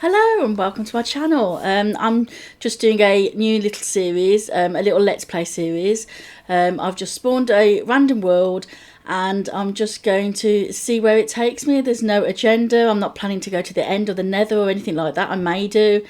Hello and welcome to my channel. I'm just doing a new little series, a little let's play series. I've just spawned a random world and I'm just going to see where it takes me. There's no agenda. I'm not planning to go to the end of the nether or anything like that. I may do.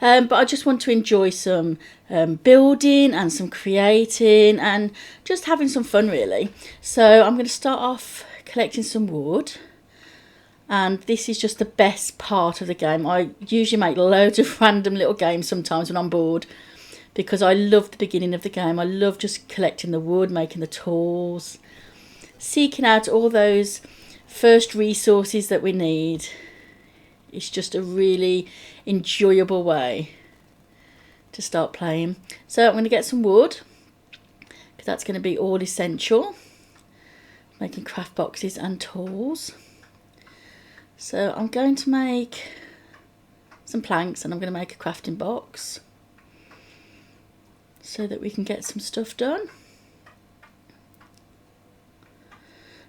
But I just want to enjoy some building and some creating and just having some fun really. So I'm going to start off collecting some wood. And this is just the best part of the game. I usually make loads of random little games sometimes when I'm bored because I love the beginning of the game. I love just collecting the wood, making the tools, seeking out all those first resources that we need. It's just a really enjoyable way to start playing. So I'm going to get some wood because that's going to be all essential. Making craft boxes and tools. So I'm going to make some planks and I'm going to make a crafting box so that we can get some stuff done.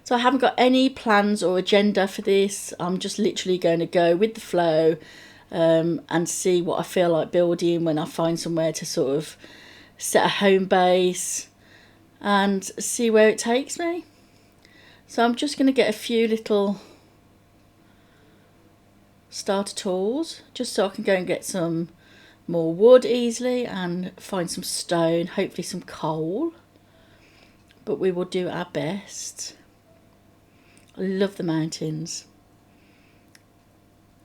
So I haven't got any plans or agenda for this. I'm just literally going to go with the flow and see what I feel like building when I find somewhere to sort of set a home base and see where it takes me. So I'm just going to get a few little starter tools just so I can go and get some more wood easily and find some stone, hopefully some coal, but we will do our best. I love the mountains.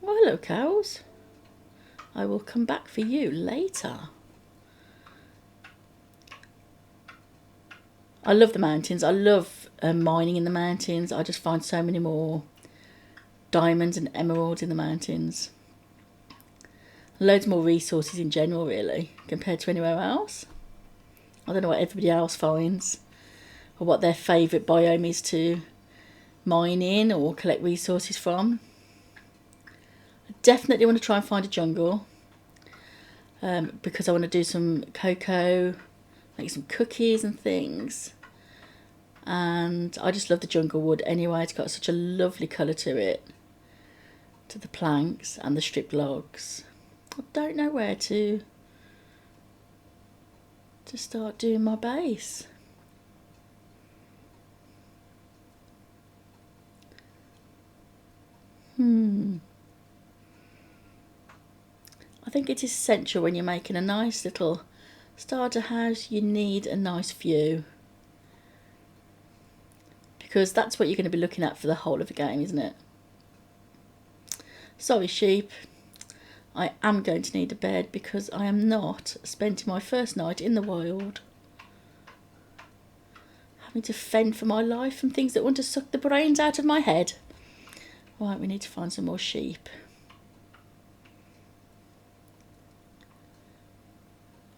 Oh, hello cows. I will come back for you later. I love the mountains. I love mining in the mountains. I just find so many more diamonds and emeralds in the mountains. Loads more resources in general really compared to anywhere else. I don't know what everybody else finds or what their favourite biome is to mine in or collect resources from. I definitely want to try and find a jungle because I want to do some cocoa, make some cookies and things. And I just love the jungle wood anyway. It's got such a lovely colour to it, to the planks and the stripped logs. I don't know where to start doing my base. I think it is essential when you're making a nice little starter house, you need a nice view. Because that's what you're going to be looking at for the whole of the game, isn't it? Sorry sheep, I am going to need a bed because I am not spending my first night in the wild having to fend for my life from things that want to suck the brains out of my head. Right, we need to find some more sheep.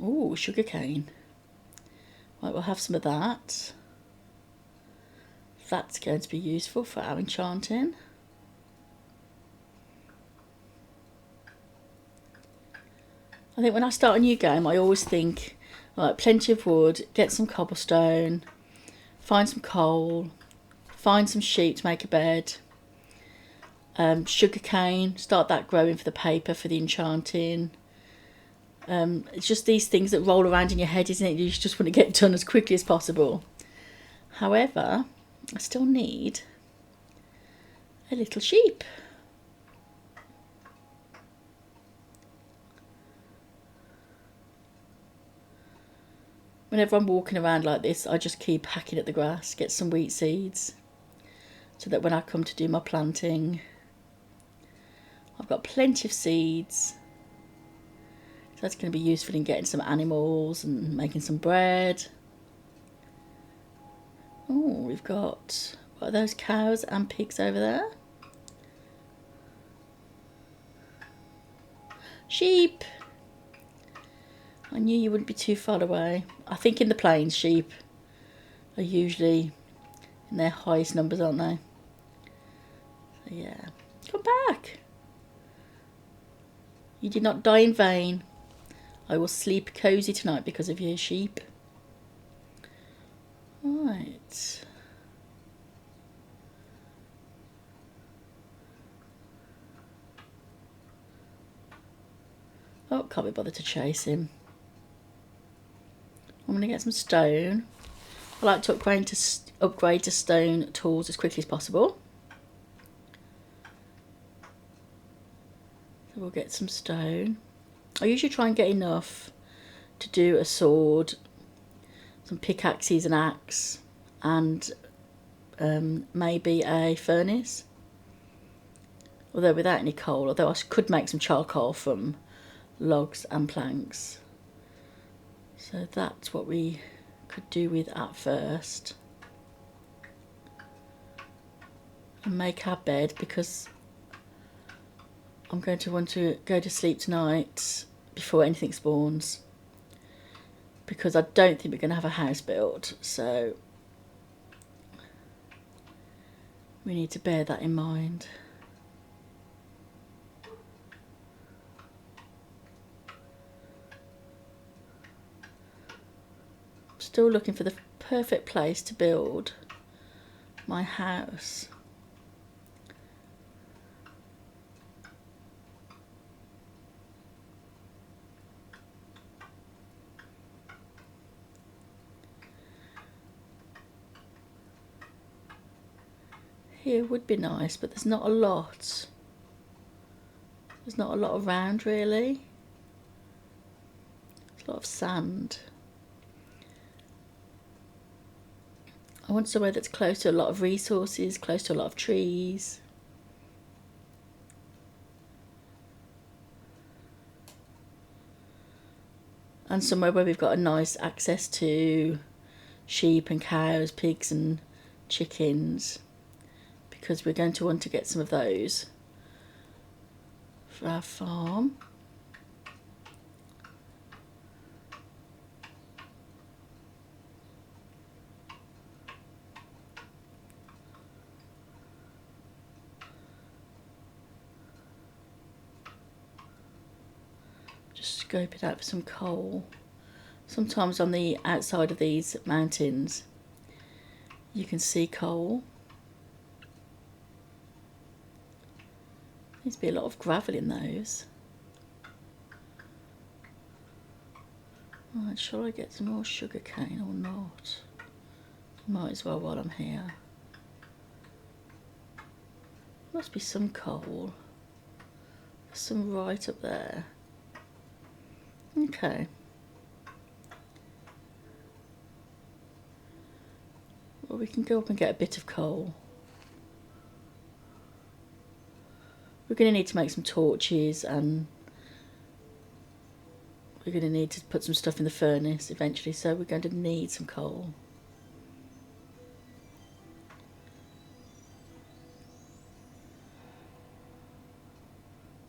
Ooh, sugarcane. Right, we'll have some of that. That's going to be useful for our enchanting. I think when I start a new game, I always think, right, plenty of wood, get some cobblestone, find some coal, find some sheep to make a bed, sugar cane, start that growing for the paper, for the enchanting. It's just these things that roll around in your head, isn't it? You just want to get done as quickly as possible. However, I still need a little sheep. Whenever I'm walking around like this, I just keep hacking at the grass, get some wheat seeds, so that when I come to do my planting, I've got plenty of seeds. So that's going to be useful in getting some animals and making some bread. Oh, we've got, what are those, cows and pigs over there? Sheep! I knew you wouldn't be too far away. I think in the plains, sheep are usually in their highest numbers, aren't they? So yeah. Come back! You did not die in vain. I will sleep cosy tonight because of you, sheep. Right. Oh, can't be bothered to chase him. I'm going to get some stone. I like to upgrade to stone tools as quickly as possible. So we'll get some stone. I usually try and get enough to do a sword, some pickaxes, an axe, and maybe a furnace. Although without any coal, although I could make some charcoal from logs and planks. So that's what we could do with at first. And make our bed, because I'm going to want to go to sleep tonight before anything spawns, because I don't think we're going to have a house built, so we need to bear that in mind. I'm still looking for the perfect place to build my house. Here would be nice, but there's not a lot. There's not a lot around really. There's a lot of sand. I want somewhere that's close to a lot of resources, close to a lot of trees. And somewhere where we've got a nice access to sheep and cows, pigs and chickens, because we're going to want to get some of those for our farm. Just scoping out for some coal. Sometimes on the outside of these mountains you can see coal. Needs to be a lot of gravel in those. Right, shall I get some more sugar cane or not? Might as well while I'm here. Must be some coal. There's some right up there. Okay. Well, we can go up and get a bit of coal. We're going to need to make some torches, and we're going to need to put some stuff in the furnace eventually, so we're going to need some coal.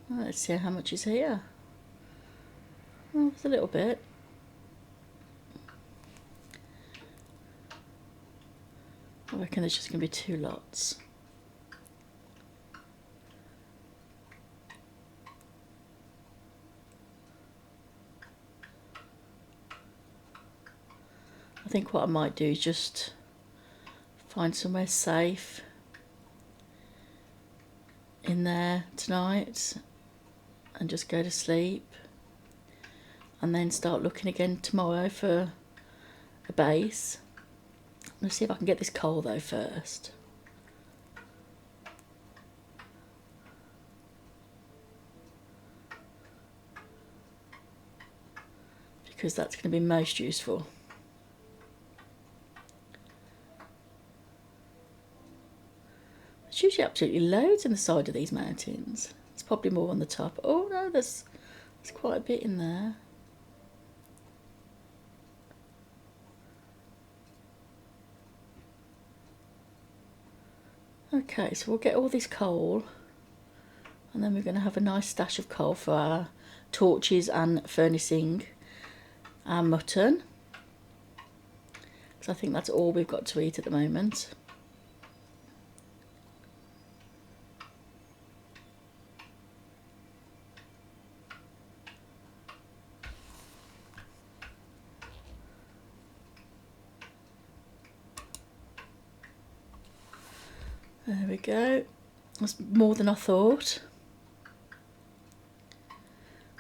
Right, let's see how much is here. Oh, it's a little bit. I reckon there's just going to be 2 lots. I think what I might do is just find somewhere safe in there tonight and just go to sleep, and then start looking again tomorrow for a base. Let's see if I can get this coal though first. Because that's going to be most useful. There's usually absolutely loads in the side of these mountains. There's probably more on the top. Oh no, there's quite a bit in there. Okay, so we'll get all this coal, and then we're going to have a nice stash of coal for our torches and furnacing our mutton, because I think that's all we've got to eat at the moment. There we go. That's more than I thought.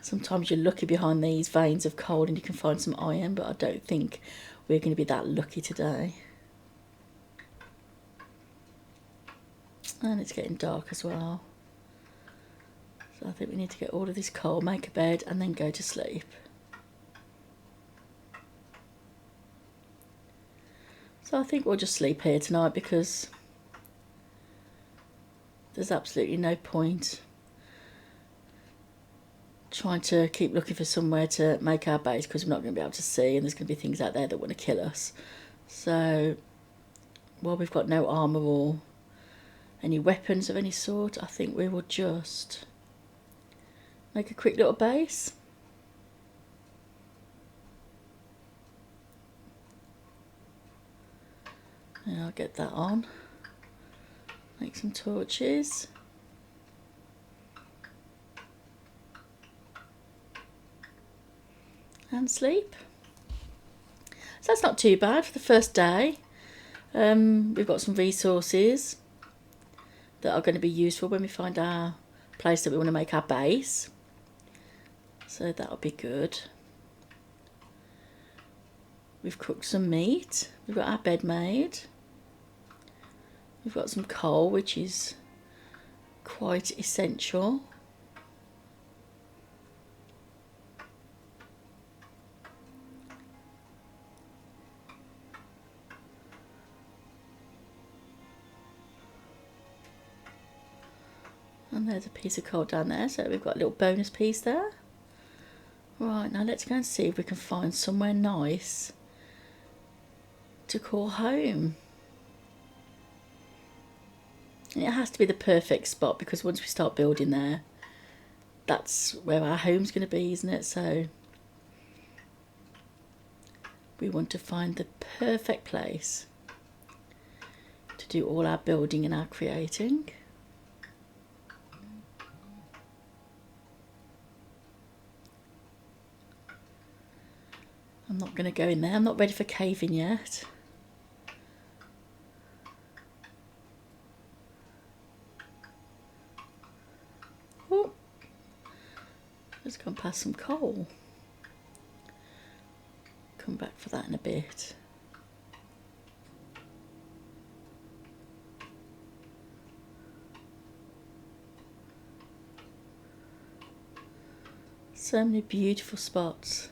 Sometimes you're lucky behind these veins of coal and you can find some iron, but I don't think we're going to be that lucky today. And it's getting dark as well. So I think we need to get all of this coal, make a bed, and then go to sleep. So I think we'll just sleep here tonight because there's absolutely no point trying to keep looking for somewhere to make our base because we're not going to be able to see, and there's going to be things out there that want to kill us. So while we've got no armour or any weapons of any sort, I think we will just make a quick little base. And I'll get that on. Make some torches. And sleep. So that's not too bad for the first day. We've got some resources that are going to be useful when we find our place that we want to make our base. So that'll be good. We've cooked some meat. We've got our bed made. We've got some coal, which is quite essential. And there's a piece of coal down there, so we've got a little bonus piece there. Right, now let's go and see if we can find somewhere nice to call home. And it has to be the perfect spot because once we start building there, that's where our home's going to be, isn't it? So we want to find the perfect place to do all our building and our creating. I'm not going to go in there. I'm not ready for caving yet. Oh, let's go and pass some coal. Come back for that in a bit. So many beautiful spots.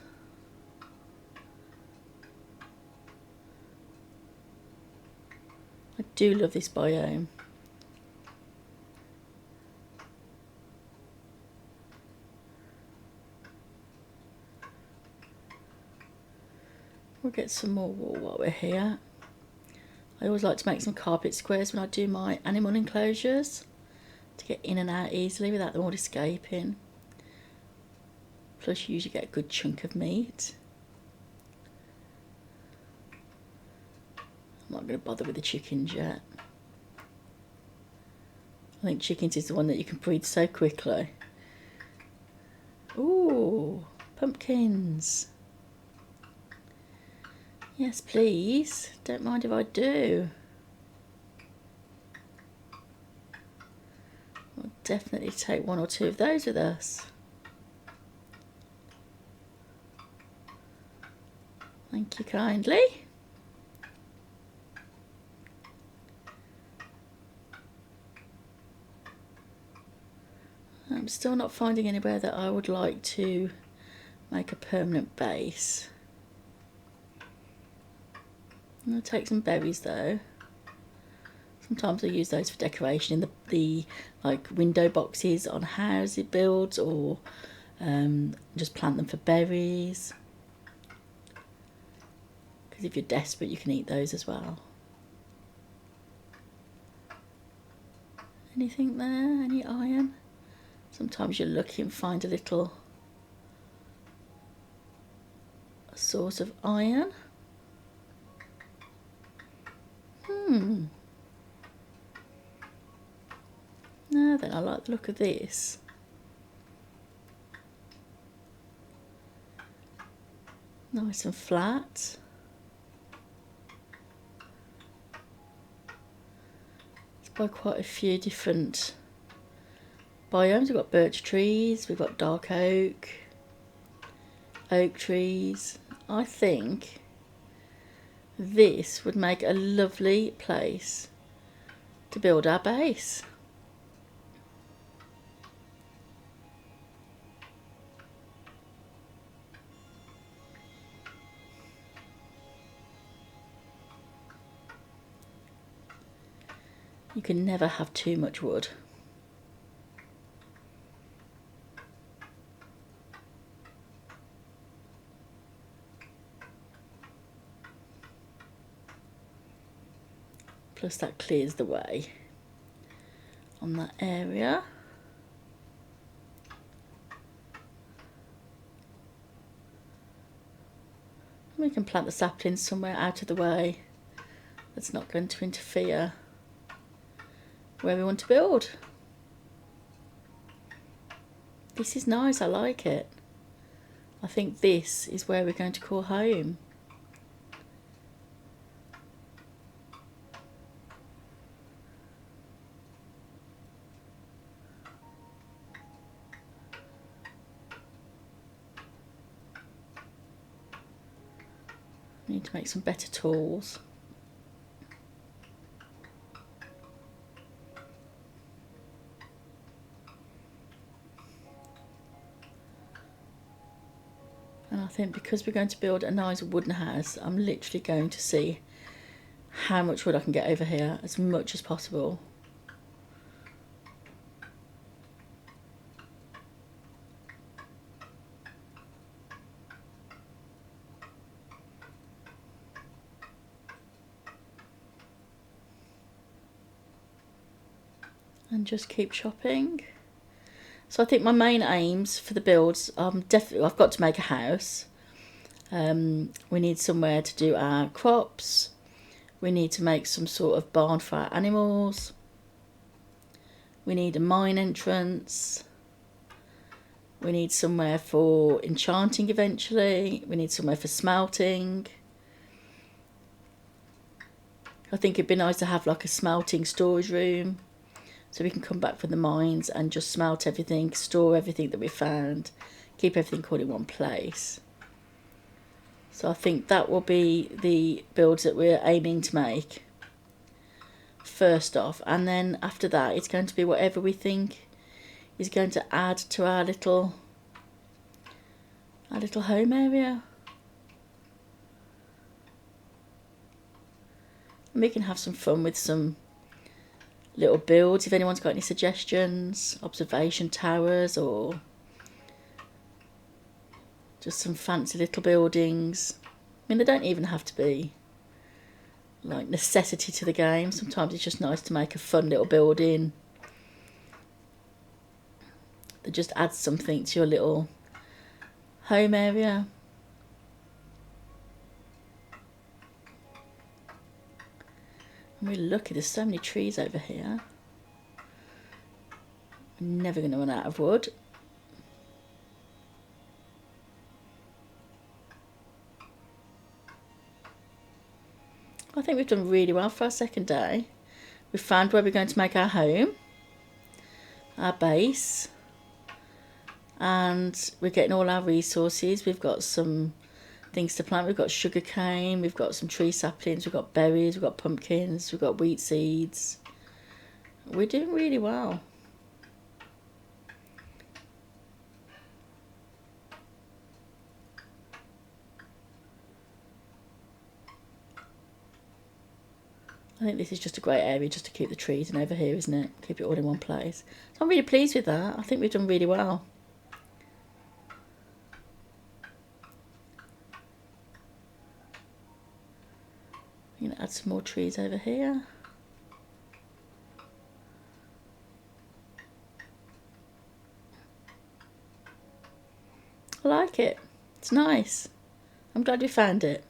I do love this biome. We'll get some more wool while we're here. I always like to make some carpet squares when I do my animal enclosures to get in and out easily without them all escaping. Plus you usually get a good chunk of meat. I'm not going to bother with the chickens yet. I think chickens is the one that you can breed so quickly. Ooh, pumpkins. Yes, please. Don't mind if I do. We'll definitely take one or two of those with us. Thank you kindly. I'm still not finding anywhere that I would like to make a permanent base. I'm going to take some berries though. Sometimes I use those for decoration in the like window boxes on house it builds, or just plant them for berries. Because if you're desperate you can eat those as well. Anything there? Any iron? Sometimes you're lucky and find a little source of iron. No, then I like the look of this. Nice and flat. It's by quite a few different biomes. We've got birch trees, we've got dark oak, oak trees. I think this would make a lovely place to build our base. You can never have too much wood. Plus that clears the way on that area. We can plant the saplings somewhere out of the way that's not going to interfere where we want to build. This is nice, I like it. I think this is where we're going to call home. Need to make some better tools. And I think because we're going to build a nice wooden house, I'm literally going to see how much wood I can get over here, as much as possible. And just keep chopping. So I think my main aims for the builds, definitely I've got to make a house. We need somewhere to do our crops. We need to make some sort of barn for our animals. We need a mine entrance. We need somewhere for enchanting eventually. We need somewhere for smelting. I think it'd be nice to have like a smelting storage room, so we can come back from the mines and just smelt everything, store everything that we found, keep everything all in one place. So I think that will be the builds that we're aiming to make first off, and then after that it's going to be whatever we think is going to add to our little home area. And we can have some fun with some little builds if anyone's got any suggestions, observation towers, or just some fancy little buildings. I mean, they don't even have to be like necessity to the game. Sometimes it's just nice to make a fun little building that just adds something to your little home area. I'm really lucky, there's so many trees over here. I'm never going to run out of wood. I think we've done really well for our second day. We've found where we're going to make our home, our base, and we're getting all our resources. We've got some things to plant. We've got sugar cane, we've got some tree saplings, we've got berries, we've got pumpkins, we've got wheat seeds. We're doing really well. I think this is just a great area just to keep the trees in over here, isn't it? Keep it all in one place. So I'm really pleased with that. I think we've done really well. I'm going to add some more trees over here. I like it. It's nice. I'm glad we found it.